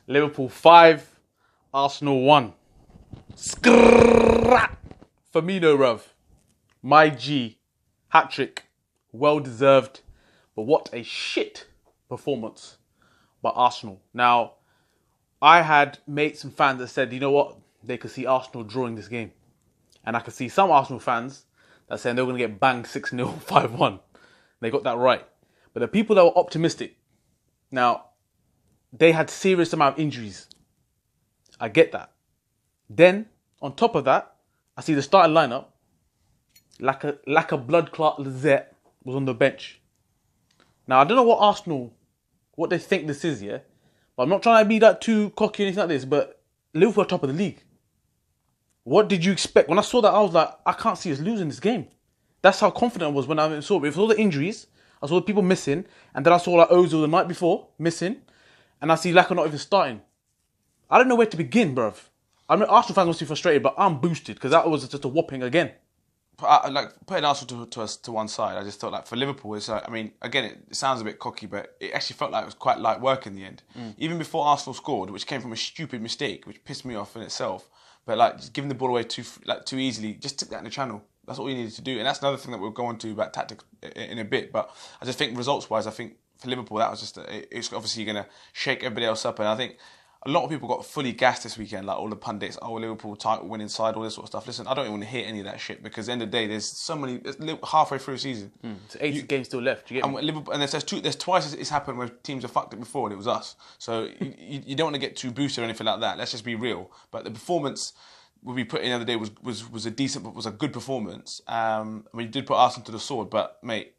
Liverpool 5, Arsenal 1. Firmino, bruv. My G. Hat-trick. Well deserved. But what a shit performance by Arsenal. Now, I had mates and fans that said, you know what? They could see Arsenal drawing this game. And I could see some Arsenal fans that saying they were going to get banged 6-0, 5-1. They got that right. But the people that were optimistic, now, they had serious amount of injuries. I get that. Then, on top of that, I see the starting lineup, like a blood clot Lizette was on the bench. Now, I don't know what Arsenal, what they think this is, yeah? But I'm not trying to be that too cocky or anything like this, but Liverpool are top of the league. What did you expect? When I saw that, I was like, I can't see us losing this game. That's how confident I was when I saw it. With all the injuries, I saw the people missing, and then I saw like Ozil the night before missing, and I see Laka not even starting. I don't know where to begin, bruv. I mean, Arsenal fans must be frustrated, but I'm boosted because that was just a whopping again. Like putting Arsenal to one side, I just thought like for Liverpool, it's I mean, again, it sounds a bit cocky, but it actually felt like it was quite light work in the end. Even before Arsenal scored, which came from a stupid mistake, which pissed me off in itself. But like just giving the ball away too easily, just took that in the channel. That's all you needed to do, and that's another thing that we'll go on to about tactics in a bit. But I just think results-wise, I think for Liverpool that was just it's obviously going to shake everybody else up, and I think a lot of people got fully gassed this weekend, like all the pundits, Liverpool title winning side, all this sort of stuff. Listen, I don't even want to hear any of that shit because at the end of the day, there's so many, halfway through the season. So 8 games still left, do you get me? And Liverpool, and there's twice it's happened where teams have fucked it before and it was us. So you don't want to get too boosted or anything like that. Let's just be real. But the performance we put in the other day was a good performance. We did put Arsenal to the sword, but mate,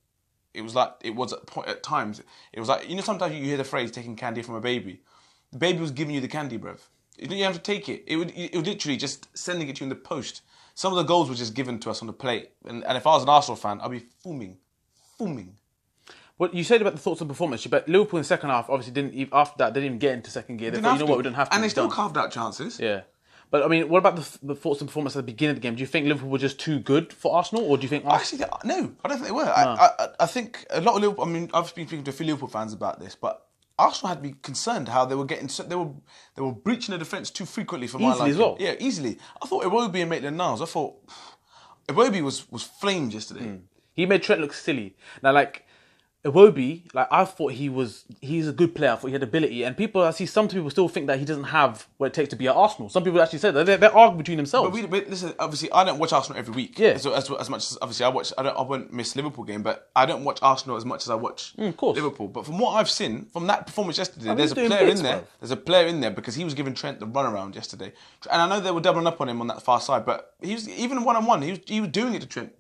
it was at times, it was like, you know, sometimes you hear the phrase taking candy from a baby. The baby was giving you the candy, bruv. You didn't have to take it. It would literally just sending it to you in the post. Some of the goals were just given to us on the plate. And if I was an Arsenal fan, I'd be fuming. What you said about the thoughts of performance, but Liverpool in the second half obviously didn't even, after that, they didn't even get into second gear. They thought, you know what, we don't have to. And they still carved out chances. Yeah. But I mean, what about the thoughts and performance at the beginning of the game? Do you think Liverpool were just too good for Arsenal, or do you think Actually, no, I don't think they were. No. I think a lot of Liverpool, I mean, I've been speaking to a few Liverpool fans about this, but Arsenal had to be concerned how they were breaching the defence too frequently for my liking. Easily as well. Yeah, easily. I thought Iwobi and Maitland-Niles, I thought Iwobi was flamed yesterday. He made Trent look silly. Now, like, Iwobi, like, I thought he's a good player. I thought he had ability. And I see some people still think that he doesn't have what it takes to be at Arsenal. Some people actually said that. They're arguing between themselves. But listen, obviously, I don't watch Arsenal every week. Yeah. So as much as, obviously, I won't miss Liverpool game, but I don't watch Arsenal as much as I watch Liverpool. But from what I've seen, from that performance yesterday, there's a player in there. There's a player in there because he was giving Trent the runaround yesterday. And I know they were doubling up on him on that far side, but he was, even one-on-one, he was doing it to Trent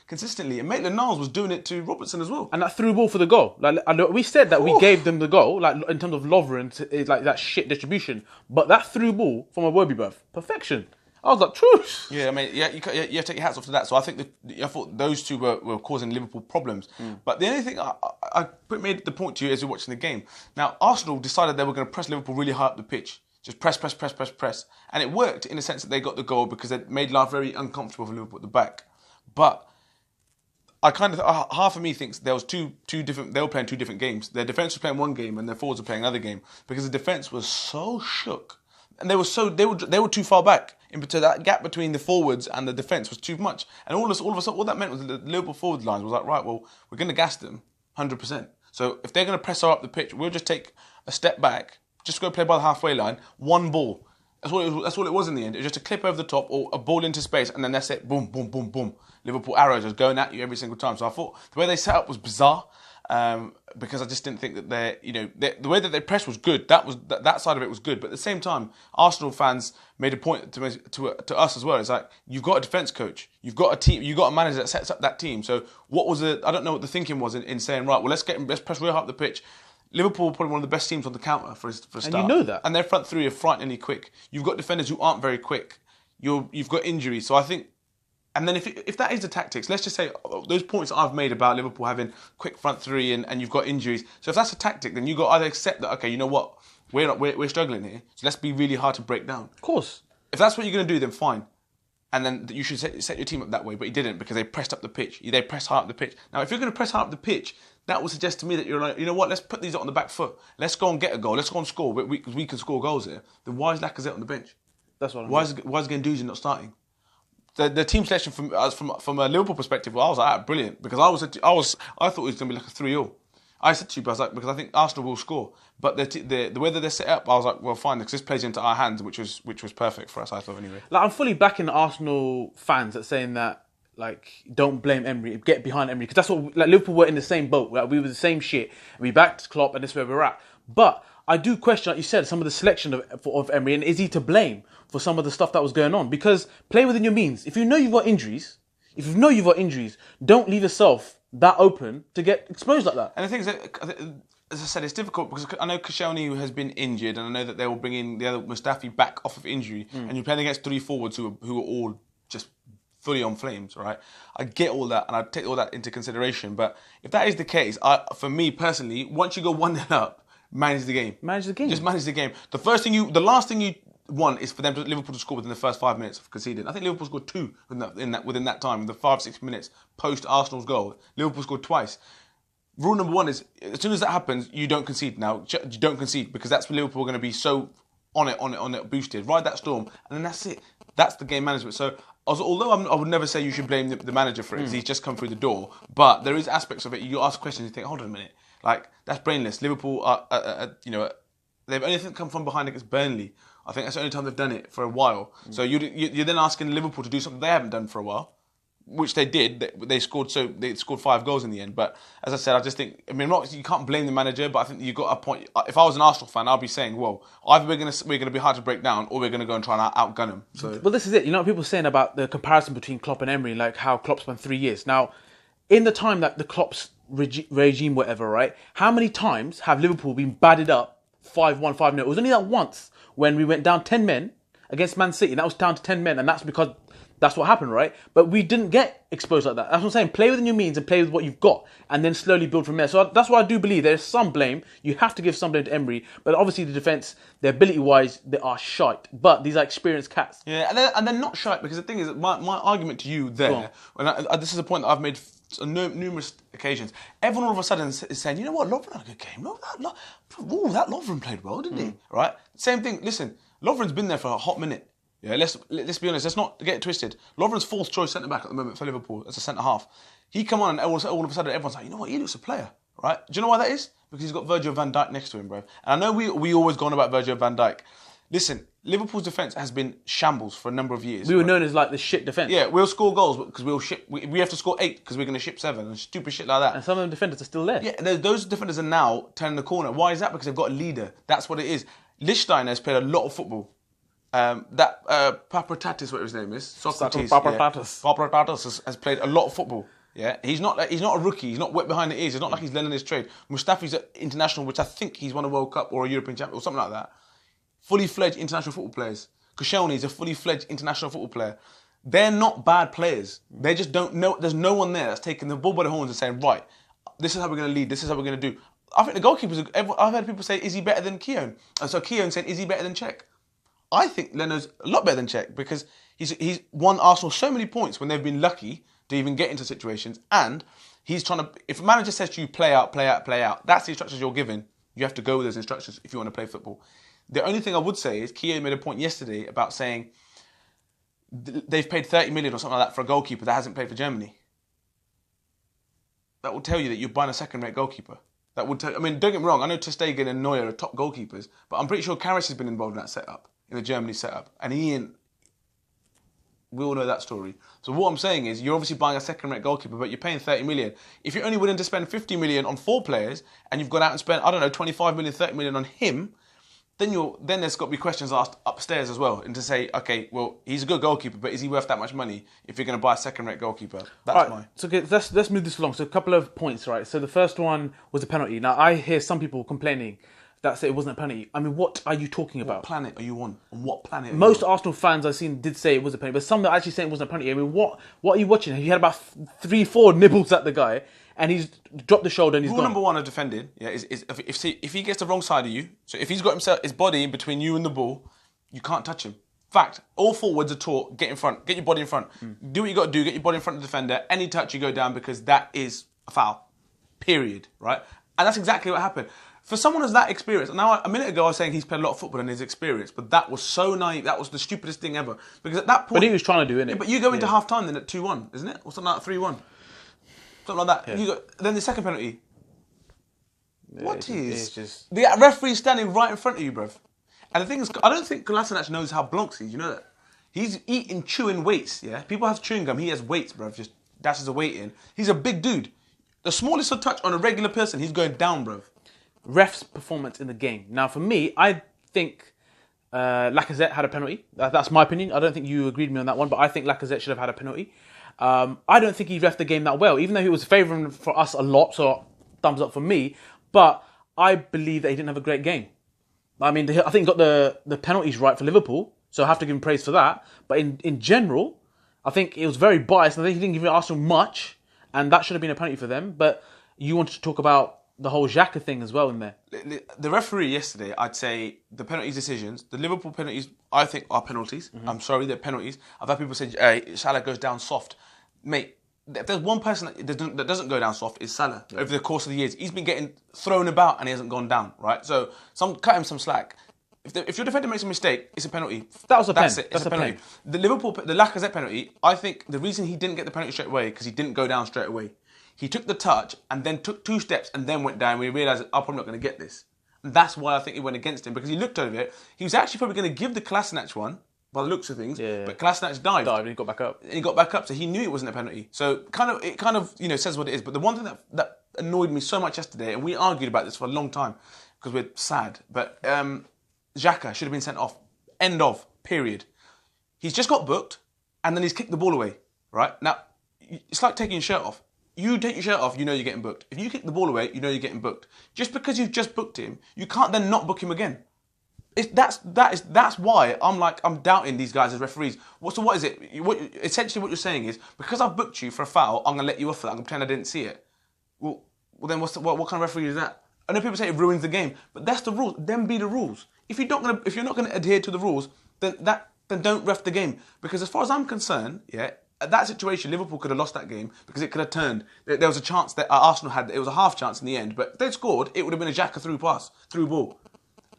consistently. And Maitland-Niles was doing it to Robertson as well. And that through ball for the goal. Like, we said that we gave them the goal, like in terms of Lovren, like that shit distribution. But that through ball from Iwobi, bruv, perfection. I was like, truth. Yeah, I mean, you have to take your hats off to that. So I thought those two were causing Liverpool problems. But the only thing I made the point to you as you're watching the game. Now, Arsenal decided they were going to press Liverpool really high up the pitch. Just press. And it worked in the sense that they got the goal because it made life very uncomfortable for Liverpool at the back. But I kind of half of me thinks there was two different. They were playing two different games. Their defense was playing one game, and their forwards were playing another game because the defense was so shook, and they were too far back. Into that gap between the forwards and the defense was too much, and all of a sudden, all that meant was the Liverpool forward lines was like, right, well, we're going to gas them 100%. So if they're going to press her up the pitch, we'll just take a step back, just go play by the halfway line, one ball. That's all it was in the end. It was just a clip over the top or a ball into space, and then that's it. Boom, boom, boom, boom. Liverpool arrows just going at you every single time. So I thought the way they set up was bizarre because I just didn't think that the way that they pressed was good. That side of it was good. But at the same time, Arsenal fans made a point to us as well. It's like, you've got a defence coach, you've got a team, you've got a manager that sets up that team. So what was it? I don't know what the thinking was in saying, right, well, let's press real high up the pitch. Liverpool are probably one of the best teams on the counter for a start. And you know that. And their front three are frighteningly quick. You've got defenders who aren't very quick. You've got injuries. So I think, and then if that is the tactics, let's just say those points that I've made about Liverpool having quick front three and you've got injuries. So if that's a tactic, then you've got to either accept that, okay, you know what, we're struggling here. So let's be really hard to break down. Of course. If that's what you're going to do, then fine. And then you should set your team up that way, but he didn't because they pressed up the pitch. They pressed high up the pitch. Now, if you're going to press high up the pitch, that would suggest to me that you're like, you know what, let's put these on the back foot. Let's go and get a goal. Let's go and score. Because we can score goals here. Then why is Lacazette on the bench? That's what I mean. Why is Guendouzi not starting? The team selection from a Liverpool perspective, well, I was like, brilliant, because I thought it was going to be like a 3-0. I said to you, I was like, because I think Arsenal will score, but the way that they're set up, I was like, well, fine, because this plays into our hands, which was perfect for us, I thought, anyway. Like, I'm fully backing the Arsenal fans at saying that, like, don't blame Emery, get behind Emery, because that's what, like, Liverpool were in the same boat. Like, we were the same shit. We backed Klopp, and this is where we're at. But I do question, like you said, some of the selection of Emery, and is he to blame for some of the stuff that was going on? Because play within your means. If you know you've got injuries, don't leave yourself that open to get exposed like that. And the thing is, that, as I said, it's difficult because I know Koscielny has been injured, and I know that they will bring in the other Mustafi back off of injury, and you're playing against 3 forwards who are all just fully on flames, right? I get all that, and I take all that into consideration. But if that is the case, for me personally, once you go 1-0 up, manage the game. Manage the game. Just manage the game. The last thing you want is for Liverpool to score within the first 5 minutes of conceding. I think Liverpool scored 2 within that time, in the 5-6 minutes post Arsenal's goal. Liverpool scored twice. Rule number 1 is, as soon as that happens, you don't concede now. You don't concede, because that's when Liverpool are going to be so on it, boosted. Ride that storm, and then that's it. That's the game management. So, although I would never say you should blame the manager for it, because he's just come through the door, but there is aspects of it. You ask questions, you think, hold on a minute, like, that's brainless. Liverpool they've only come from behind against Burnley. I think that's the only time they've done it for a while. So you're then asking Liverpool to do something they haven't done for a while, which they did. They scored 5 goals in the end. But as I said, I just think, I mean, you can't blame the manager, but I think you got a point. If I was an Arsenal fan, I'd be saying, well, either we're going to be hard to break down, or we're going to go and try and outgun them. So, well, this is it. You know what people are saying about the comparison between Klopp and Emery, like how Klopp spent 3 years. Now, in the time that the Klopp's regime, whatever, right? How many times have Liverpool been batted up 5-1, 5-0? It was only that once when we went down 10 men against Man City, and that was down to 10 men, and that's because that's what happened, right? But we didn't get exposed like that. That's what I'm saying. Play within your means and play with what you've got, and then slowly build from there. So that's why I do believe there's some blame. You have to give some blame to Emery, but obviously the defence, their ability-wise, they are shite. But these are experienced cats. Yeah, and they're not shite, because the thing is, my argument to you there, and this is a point that I've made on numerous occasions. Everyone all of a sudden is saying, you know what, Lovren had a good game. That Lovren played well, didn't he? Right? Same thing. Listen, Lovren's been there for a hot minute. Yeah, let's be honest. Let's not get it twisted. Lovren's 4th choice centre back at the moment for Liverpool as a centre half. He come on and all of a sudden everyone's like, you know what, he looks a player, right? Do you know why that is? Because he's got Virgil van Dijk next to him, bro. And I know we always go on about Virgil van Dijk. Listen, Liverpool's defence has been shambles for a number of years. We were known as like the shit defence. Yeah, we'll score goals because we have to score 8 because we're going to ship 7 and stupid shit like that. And some of them defenders are still there. Yeah, those defenders are now turning the corner. Why is that? Because they've got a leader. That's what it is. Lichtsteiner has played a lot of football. Papratatis, whatever his name is, Socrates. Papratatis. Yeah. Papratatis has played a lot of football. Yeah, he's not a rookie. He's not wet behind the ears. It's not like he's learning his trade. Mustafi's an international, which I think he's won a World Cup or a European champion or something like that. Fully fledged international football players. Koscielny is a fully fledged international football player. They're not bad players. They just don't know. There's no one there that's taking the bull by the horns and saying, right, this is how we're going to lead. This is how we're going to do. I think the goalkeepers. I've heard people say, is he better than Keown? So Keown said, is he better than Cech? I think Leno's a lot better than Cech, because he's won Arsenal so many points when they've been lucky to even get into situations, and he's trying to. If a manager says to you, play out, play out, play out, that's the instructions you're given. You have to go with those instructions if you want to play football. The only thing I would say is Keown made a point yesterday about saying they've paid 30 million or something like that for a goalkeeper that hasn't played for Germany. That will tell you that you're buying a second-rate goalkeeper. That would tell. I mean, don't get me wrong. I know ter Stegen and Neuer are top goalkeepers, but I'm pretty sure Karras has been involved in that setup, in the Germany setup, and Ian. We all know that story. So what I'm saying is, you're obviously buying a second-rate goalkeeper, but you're paying 30 million. If you're only willing to spend 50 million on 4 players, and you've gone out and spent, I don't know, 25 million, 30 million on him, then there's got to be questions asked upstairs as well, and to say, okay, well, he's a good goalkeeper, but is he worth that much money if you're going to buy a second-rate goalkeeper? That's right, so okay, let's move this along. So a couple of points, right? So the first one was a penalty. Now, I hear some people complaining that say it wasn't a penalty. I mean, what are you talking about? What planet are you on? On what planet? Most Arsenal fans I've seen did say it was a penalty, but some are actually saying it wasn't a penalty. I mean, what are you watching? He had about 3-4 nibbles at the guy, and he's dropped the shoulder and he's Rule gone. number 1 of defending, is if he gets the wrong side of you, so if he's got his body in between you and the ball, you can't touch him. Fact, all forwards are taught, get in front, get your body in front. Do what you got to do, get your body in front of the defender. Any touch, you go down, because that is a foul. period, right? And that's exactly what happened. For someone who's that experienced, now a minute ago I was saying he's played a lot of football and his experience, but that was so naive. That was the stupidest thing ever. Because at that point, But he was trying to do it. yeah, but you go into half time then at 2-1, isn't it, or something like 3-1, something like that. Yeah. Then the second penalty. Yeah, it's just... The referee standing right in front of you, bruv. And the thing is, I don't think Kolasinac knows how Blanc is. You know that he's eating, chewing weights. Yeah, people have chewing gum. He has weights, bruv. Just dashes a weight in. He's a big dude. The smallest of touch on a regular person, he's going down, bruv. Ref's performance in the game. Now, for me, I think Lacazette had a penalty. That's my opinion. I don't think you agreed with me on that one, but I think Lacazette should have had a penalty. I don't think he refed the game that well, even though he was favouring for us a lot, so thumbs up for me. But I believe that he didn't have a great game. I mean, I think he got the penalties right for Liverpool, so I have to give him praise for that. But in general, I think it was very biased. I think he didn't give Arsenal much, and that should have been a penalty for them. But you wanted to talk about the whole Xhaka thing as well in there. The referee yesterday, I'd say the penalties decisions, the Liverpool penalties, I think are penalties. I'm sorry, they're penalties. I've had people say, hey, Salah goes down soft. Mate, if there's one person that doesn't go down soft, it's Salah. Yeah. Over the course of the years, he's been getting thrown about and he hasn't gone down, right? So cut him some slack. If your defender makes a mistake, it's a penalty. That was a pen. That's it. It's a penalty. The Lacazette penalty, I think the reason he didn't get the penalty straight away because he didn't go down straight away. He took the touch and then took 2 steps and then went down. We realised, I'm probably not going to get this. And that's why I think he went against him, because he looked over it. He was actually probably going to give the Kolasinac one, by the looks of things, but Kolasinac dived. And he got back up. And he got back up, so he knew it wasn't a penalty. So it kind of says what it is. But the one thing that annoyed me so much yesterday, and we argued about this for a long time, because we're sad, but Xhaka should have been sent off. End of. Period. He's just got booked, and then he's kicked the ball away, right? Now, it's like taking your shirt off. You take your shirt off, you know you're getting booked. If you kick the ball away, you know you're getting booked. Just because you've just booked him, you can't then not book him again. That's why I'm doubting these guys as referees. So what is it? Essentially what you're saying is, because I've booked you for a foul, I'm going to let you off for that. I'm going to pretend I didn't see it. Well then what kind of referee is that? I know people say it ruins the game, but that's the rules. Then be the rules. If you're not going to adhere to the rules, then don't ref the game. Because as far as I'm concerned, at that situation, Liverpool could have lost that game because it could have turned. There was a chance that Arsenal had. It was a half chance in the end, but if they scored, it would have been a Xhaka through ball.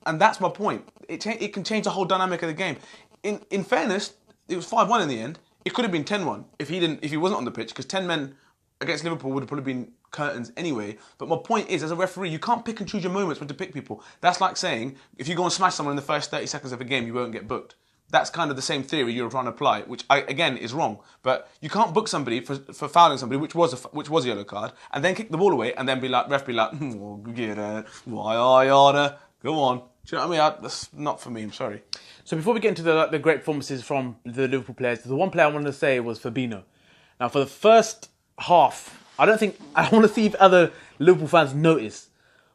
And that's my point. It can change the whole dynamic of the game. In fairness, it was 5-1 in the end. It could have been 10-1 if he wasn't on the pitch, because 10 men against Liverpool would have probably been curtains anyway. But my point is, as a referee, you can't pick and choose your moments when to pick people. That's like saying, if you go and smash someone in the first 30 seconds of a game, you won't get booked. That's kind of the same theory you're trying to apply, which again is wrong. But you can't book somebody for fouling somebody, which was a yellow card, and then kick the ball away, and then ref be like, why are you? Go on. Do you know what I mean? That's not for me. I'm sorry. So before we get into the great performances from the Liverpool players, the one player I wanted to say was Firmino. Now, for the first half, I want to see if other Liverpool fans notice,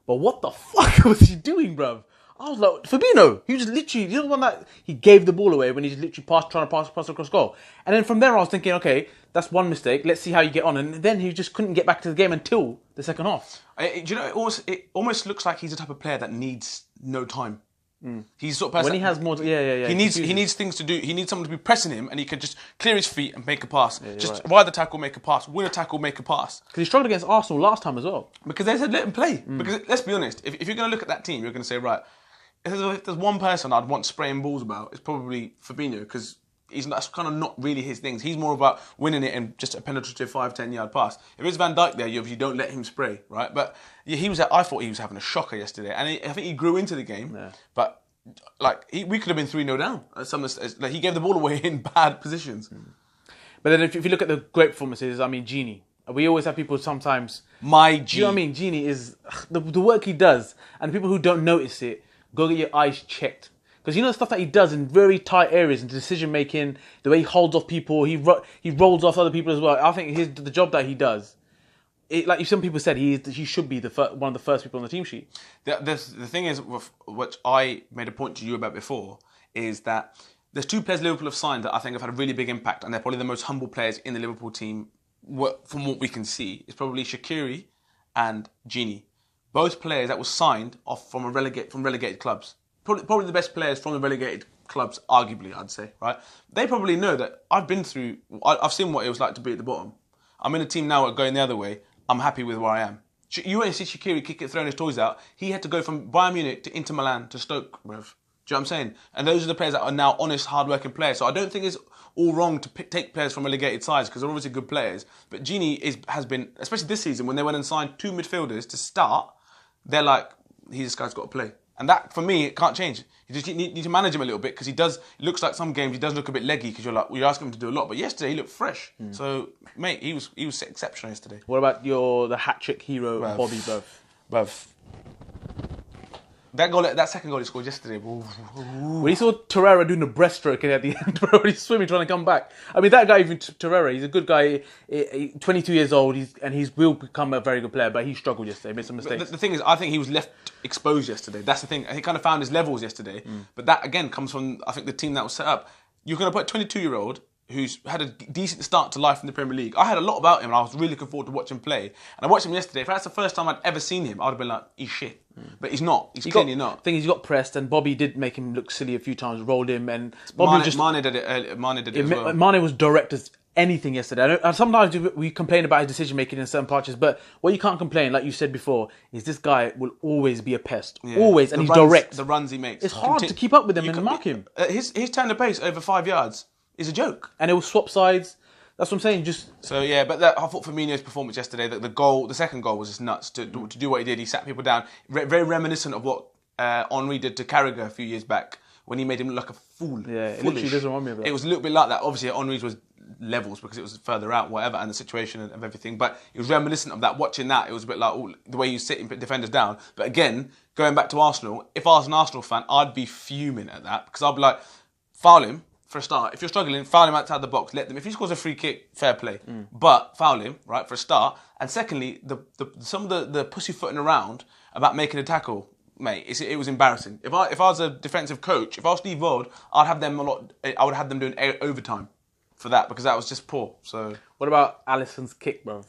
but what the fuck was he doing, bruv? I was like, Firmino, he was just literally, the one that he gave the ball away when he just literally trying to pass across goal. And then from there I was thinking, okay, that's one mistake, let's see how you get on. And then he just couldn't get back to the game until the second half. Do you know, it almost looks like he's the type of player that needs no time. He's the sort of person when he has more, He needs things to do. He needs someone to be pressing him, and he can just clear his feet and make a pass. Ride the tackle, make a pass. Win a tackle, make a pass. Because he struggled against Arsenal last time as well. Because they said let him play. Because let's be honest, if you're going to look at that team, you're going to say, right, if there's one person I'd want spraying balls about, it's probably Firmino, because that's kind of not really his things. He's more about winning it and just a penetrative 5-10 yard pass. If it's Van Dijk there, you don't let him spray, right? But I thought he was having a shocker yesterday, and I think he grew into the game. Yeah. But we could have been 3-0 down. He gave the ball away in bad positions. But then if you look at the great performances, I mean, Gini. We always have people sometimes. My G. Do you know what I mean? Gini is the work he does, and people who don't notice it, go get your eyes checked. Because you know the stuff that he does in very tight areas, in decision making, the way he holds off people, he rolls off other people as well. I think the job that he does, like some people said, he should be one of the first people on the team sheet. The thing is, which I made a point to you about before, is that there's 2 players Liverpool have signed that I think have had a really big impact, and they're probably the most humble players in the Liverpool team from what we can see. It's probably Shaqiri and Gini. Both players that were signed from relegated clubs. Probably the best players from the relegated clubs, arguably, I'd say, right? They probably know that I've seen what it was like to be at the bottom. I'm in a team now going the other way. I'm happy with where I am. You won't see Shaqiri throwing his toys out. He had to go from Bayern Munich to Inter Milan to Stoke, bruv. Do you know what I'm saying? And those are the players that are now honest, hard-working players. So I don't think it's all wrong to take players from relegated sides because they're obviously good players. But Gini has been, especially this season, when they went and signed 2 midfielders to start, they're like, this guy's got to play. And that, for me, it can't change. You just need to manage him a little bit because it looks like some games he does look a bit leggy because you're asking him to do a lot. But yesterday he looked fresh. So, mate, he was exceptional yesterday. What about the hat-trick hero, Bobby, Bruv. That second goal he scored yesterday. When you saw Torreira doing the breaststroke at the end, bro, he's swimming trying to come back. I mean, that guy, even Torreira, he's a good guy. 22 years old, he will become a very good player, but he struggled yesterday, made some mistakes. The thing is, I think he was left exposed yesterday. That's the thing. He kind of found his levels yesterday. But that, again, comes from, I think, the team that was set up. You're going to put a 22-year-old who's had a decent start to life in the Premier League. I had a lot about him, and I was really looking forward to watching him play. And I watched him yesterday. If that's the first time I'd ever seen him, I would have been like, he's shit. But he's not. He's clearly not. The thing is, he got pressed, and Bobby did make him look silly a few times, rolled him, and Mane did it. Mane did it as well. Mane was direct as anything yesterday. And sometimes we complain about his decision making in certain patches, but what you can't complain, like you said before, is this guy will always be a pest. Yeah. Always, and he's direct. The runs he makes. It's hard to keep up with him and mark him. His turn of pace over 5 yards is a joke. And it will swap sides. That's what I'm saying. So yeah, but I thought Firmino's performance yesterday, the second goal was just nuts to do what he did. He sat people down, very reminiscent of what Henry did to Carragher a few years back when he made him look like a fool. Yeah, it literally doesn't remind me of that. It was a little bit like that. Obviously, Henry's was levels because it was further out, whatever, and the situation of everything. But it was reminiscent of that. Watching that, it was a bit like the way you sit and put defenders down. But again, going back to Arsenal, if I was an Arsenal fan, I'd be fuming at that because I'd be like, foul him. For a start, if you're struggling, foul him outside the box. Let them. If he scores a free kick, fair play. But foul him, right, for a start. And secondly, some of the pussyfooting around about making a tackle, mate, it was embarrassing. If I was a defensive coach, if I was Steve Wold, I would have them doing overtime for that because that was just poor. So what about Alisson's kick, bro?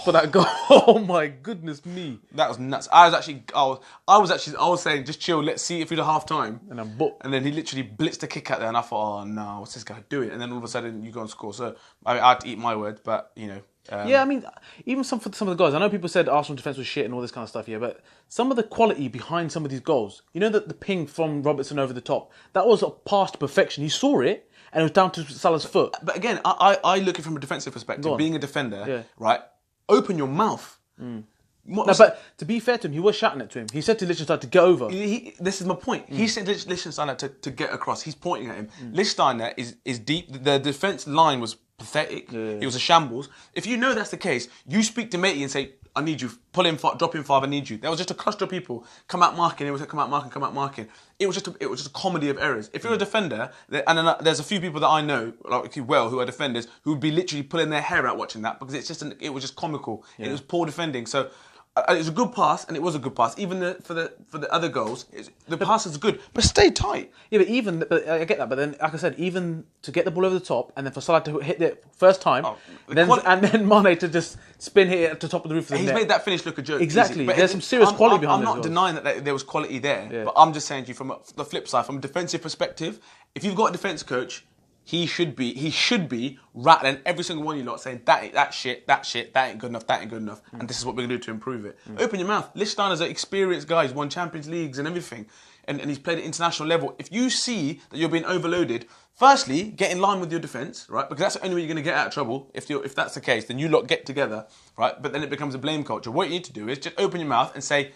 For that goal, oh my goodness me! That was nuts. I was saying, just chill. Let's see if we do half time. And then he literally blitzed a kick out there, and I thought, oh no, what's this guy doing? And then all of a sudden, you go and score. So I had to eat my word, but you know. Yeah, I mean, even some of the goals. I know people said Arsenal defence was shit and all this kind of stuff, yeah, but some of the quality behind some of these goals. You know that the ping from Robertson over the top, that was a pass to perfection. He saw it, and it was down to Salah's foot. But again, I look at it from a defensive perspective. Being a defender, right? Open your mouth. No, but to be fair to him, he was shouting it to him. He said to Liechtenstein to get over. This is my point. He said Liechtenstein to get across. He's pointing at him. Liechtenstein is deep. The defence line was pathetic. It was a shambles. If you know that's the case, you speak to Matey and say, I need you. Pull him, drop him 5, I need you. There was just a cluster of people come out marking. It was come out marking. It was just a comedy of errors. If you're a defender, and then there's a few people that I know, like well, who are defenders, who would be literally pulling their hair out watching that because it was just comical. Yeah. It was poor defending. So it was a good pass, and it was a good pass. Even for the other goals, the pass is good, but stay tight. Yeah, but I get that. But then, like I said, even to get the ball over the top, and then for Salah to hit it first time, and then Mane to just spin hit it at the top of the roof. He's made that finish look a joke. Exactly. There's some serious quality behind it. I'm not denying that there was quality there, but I'm just saying to you from the flip side, from a defensive perspective, if you've got a defence coach, he should be rattling every single one of you lot saying that shit, that ain't good enough, and this is what we're gonna do to improve it. Open your mouth. Liechtenstein is an experienced guy. He's won Champions Leagues and everything, and he's played at international level. If you see that you're being overloaded, firstly, get in line with your defence, right? Because that's the only way you're gonna get out of trouble. If that's the case, then you lot get together, right? But then it becomes a blame culture. What you need to do is just open your mouth and say,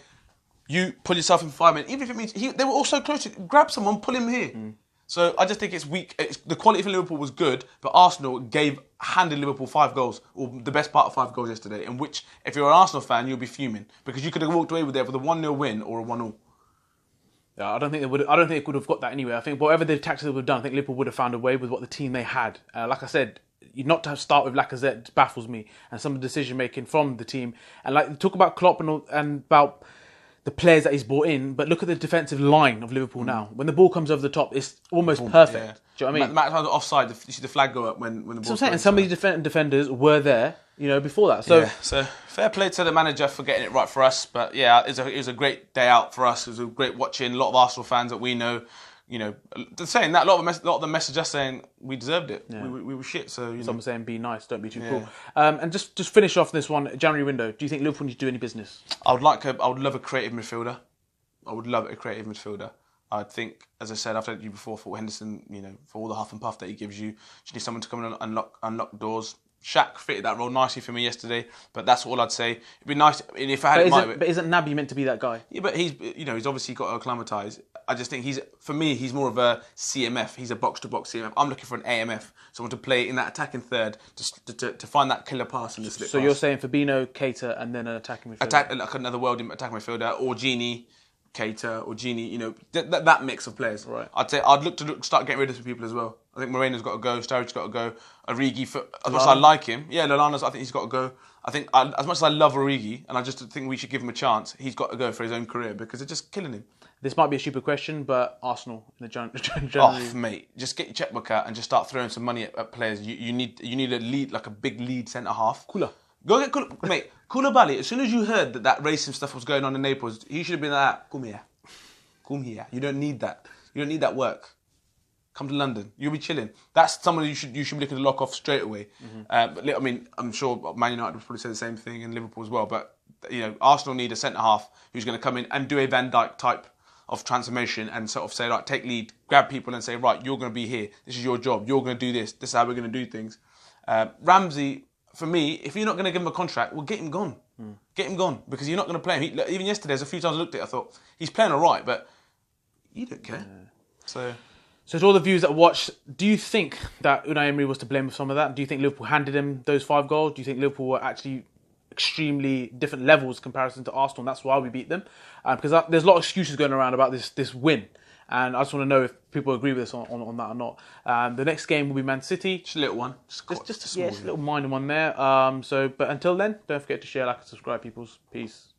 you put yourself in 5 minutes, even if it means they were all so close to grab someone, pull him here. So I just think it's weak. The quality for Liverpool was good, but Arsenal handed Liverpool 5 goals, or the best part of 5 goals yesterday, in which, if you're an Arsenal fan, you'll be fuming, because you could have walked away with a 1-0 win or a 1-0. Yeah, I don't think they could have got that anyway. I think whatever the tactics they would have done, I think Liverpool would have found a way with what the team they had. Like I said, not to start with Lacazette baffles me, and some of the decision making from the team. And like talk about Klopp and about the players that he's brought in, but look at the defensive line of Liverpool now. When the ball comes over the top, it's almost perfect. Yeah. Do you know what I mean? Matt offside, you see the flag go up when the ball. So I'm saying, and some of these defenders were there, before that. So fair play to the manager for getting it right for us. But yeah, it was a great day out for us. It was a great watching. A lot of Arsenal fans that we know saying that a lot of the message just saying we deserved it. Yeah. We were shit. So someone saying be nice, don't be too cruel. And just finish off this one January window. Do you think Liverpool need to do any business? I would love a creative midfielder. I would love a creative midfielder. I think, as I said, I've told you before, for Henderson, for all the huff and puff that he gives you, need someone to come in and unlock doors. Shaq fitted that role nicely for me yesterday, but that's all I'd say. It'd be nice if I had. But isn't Naby meant to be that guy? Yeah, but he's obviously got to acclimatise. I just think he's more of a CMF. He's a box to box CMF. I'm looking for an AMF, someone to play in that attacking third to find that killer pass in the slip. So you're saying Firmino, Keita, and then an attacking midfielder, like another world attacking midfielder, or Genie. Keita or Genie, that mix of players. Right. I'd look to start getting rid of some people as well. I think Moreno's got to go, Sturridge's got to go, Origi, as much as I like him, Lallana's, I think he's got to go. I think, as much as I love Origi, and I just think we should give him a chance, he's got to go for his own career because they're just killing him. This might be a stupid question, but Arsenal in the January. Oh, mate, just get your checkbook out and just start throwing some money at players. You need a lead, like a big lead centre half. Cooler. Go get Koulibaly. Mate, Koulibaly, as soon as you heard that racing stuff was going on in Naples, he should have been like, come here. You don't need that. You don't need that work. Come to London. You'll be chilling. That's someone you should be looking to lock off straight away. But I mean, I'm sure Man United would probably say the same thing, and Liverpool as well. But Arsenal need a centre half who's going to come in and do a Van Dijk type of transformation and sort of say, right, take lead, grab people and say, right, you're going to be here. This is your job. You're going to do this. This is how we're going to do things. Ramsey, for me, if you're not going to give him a contract, well, get him gone. Get him gone because you're not going to play him. Even yesterday, there's a few times I looked at it, I thought, he's playing all right, but you don't care. Yeah. So to all the viewers that watched, do you think that Unai Emery was to blame for some of that? Do you think Liverpool handed him those 5 goals? Do you think Liverpool were actually extremely different levels in comparison to Arsenal, and that's why we beat them? Because there's a lot of excuses going around about this win. And I just want to know if people agree with us on that or not. The next game will be Man City. Just a little one. Just a small little minor one there. But until then, don't forget to share, like, and subscribe, peoples. Peace.